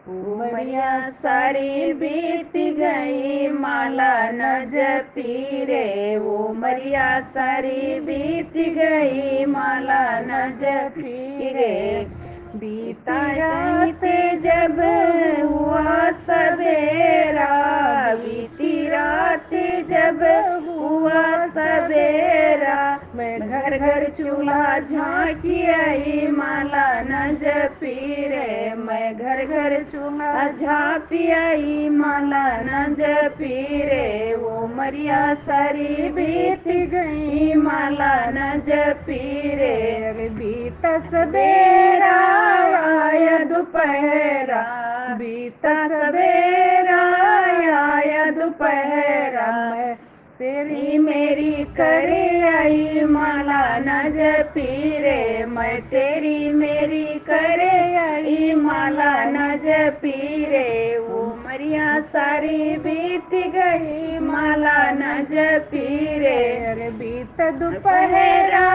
उमरिया सारी बीत गई माला न जपी रे। उमरिया सारी बीत गई माला न जपी रे। बीती रात जब हुआ सवेरा, बीती रात जब हुआ सवेरा, मैं घर घर चूल्हा झांकी आई माला न जपी रे। मैं घर घर चूल्हा झांकी आई माला न जपी रे। उमरिया सारी बीत गई माला न जपी रे। बीता सवेरा आया दोपहरा, बीता सवेरा आया दोपहरा, मैं तेरी मेरी करे आई माला न जपी रे। मैं तेरी मेरी करे आई माला न जपी रे। उमरिया सारी बीत गई माला न जपी रे। अरे बीत दोपहरा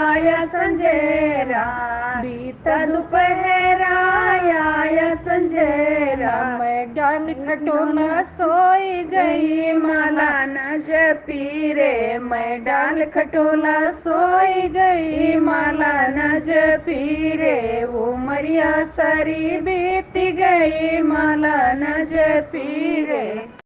आया संजेरा, बीता दोपहरा आया संजेरा, मैं ज्ञान खटोला सोई गई माला न जपी रे। मैं डाल खटोला सोई गई माला न जपी रे। उमरिया सारी बीत गई माला न जपी रे।